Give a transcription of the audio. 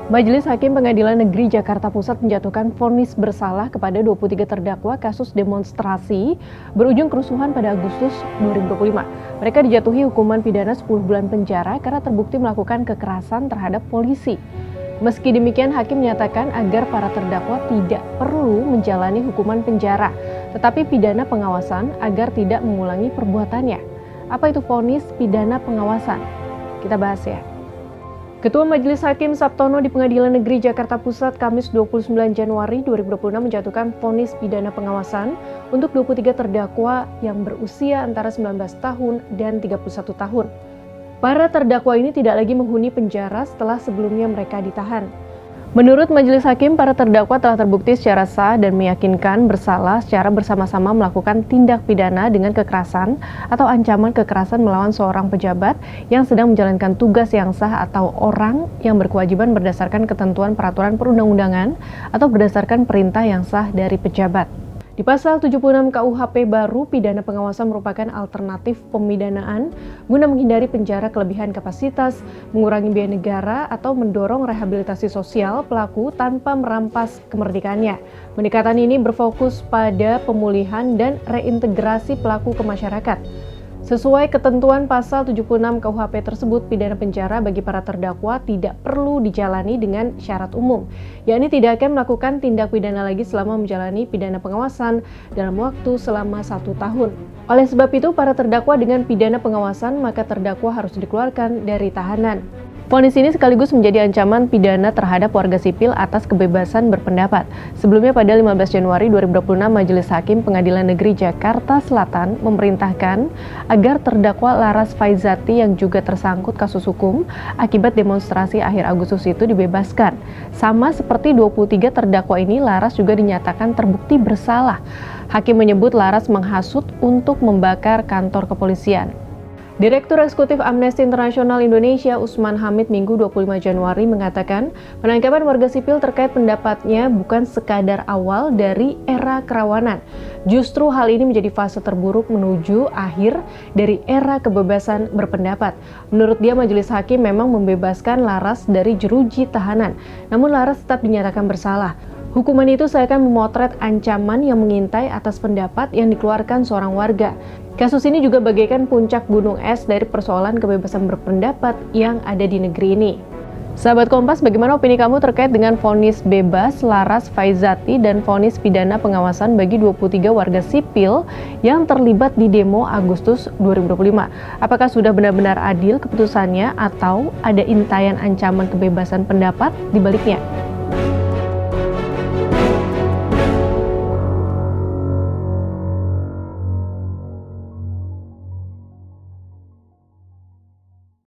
Majelis Hakim Pengadilan Negeri Jakarta Pusat menjatuhkan vonis bersalah kepada 23 terdakwa kasus demonstrasi berujung kerusuhan pada Agustus 2025. Mereka dijatuhi hukuman pidana 10 bulan penjara karena terbukti melakukan kekerasan terhadap polisi. Meski demikian, hakim menyatakan agar para terdakwa tidak perlu menjalani hukuman penjara, tetapi pidana pengawasan agar tidak mengulangi perbuatannya. Apa itu vonis pidana pengawasan? Kita bahas ya. Ketua Majelis Hakim Sabtono di Pengadilan Negeri Jakarta Pusat Kamis 29 Januari 2026 menjatuhkan vonis pidana pengawasan untuk 23 terdakwa yang berusia antara 19 tahun dan 31 tahun. Para terdakwa ini tidak lagi menghuni penjara setelah sebelumnya mereka ditahan. Menurut Majelis Hakim, para terdakwa telah terbukti secara sah dan meyakinkan bersalah secara bersama-sama melakukan tindak pidana dengan kekerasan atau ancaman kekerasan melawan seorang pejabat yang sedang menjalankan tugas yang sah atau orang yang berkewajiban berdasarkan ketentuan peraturan perundang-undangan atau berdasarkan perintah yang sah dari pejabat. Di pasal 76 KUHP baru, pidana pengawasan merupakan alternatif pemidanaan guna menghindari penjara kelebihan kapasitas, mengurangi biaya negara, atau mendorong rehabilitasi sosial pelaku tanpa merampas kemerdekaannya. Pendekatan ini berfokus pada pemulihan dan reintegrasi pelaku ke masyarakat. Sesuai ketentuan pasal 76 KUHP tersebut, pidana penjara bagi para terdakwa tidak perlu dijalani dengan syarat umum, yakni tidak akan melakukan tindak pidana lagi selama menjalani pidana pengawasan dalam waktu selama 1 tahun. Oleh sebab itu, para terdakwa dengan pidana pengawasan, maka terdakwa harus dikeluarkan dari tahanan. Vonis ini sekaligus menjadi ancaman pidana terhadap warga sipil atas kebebasan berpendapat. Sebelumnya pada 15 Januari 2026, Majelis Hakim Pengadilan Negeri Jakarta Selatan memerintahkan agar terdakwa Laras Faizati yang juga tersangkut kasus hukum akibat demonstrasi akhir Agustus itu dibebaskan. Sama seperti 23 terdakwa ini, Laras juga dinyatakan terbukti bersalah. Hakim menyebut Laras menghasut untuk membakar kantor kepolisian. Direktur Eksekutif Amnesty International Indonesia Usman Hamid Minggu 25 Januari mengatakan penangkapan warga sipil terkait pendapatnya bukan sekadar awal dari era kerawanan. Justru hal ini menjadi fase terburuk menuju akhir dari era kebebasan berpendapat. Menurut dia, Majelis Hakim memang membebaskan Laras dari jeruji tahanan, namun Laras tetap dinyatakan bersalah. Hukuman itu seakan memotret ancaman yang mengintai atas pendapat yang dikeluarkan seorang warga. Kasus ini juga bagaikan puncak gunung es dari persoalan kebebasan berpendapat yang ada di negeri ini. Sahabat Kompas, bagaimana opini kamu terkait dengan vonis bebas Laras Faizati dan vonis pidana pengawasan bagi 23 warga sipil yang terlibat di demo Agustus 2025? Apakah sudah benar-benar adil keputusannya atau ada intayan ancaman kebebasan pendapat di baliknya?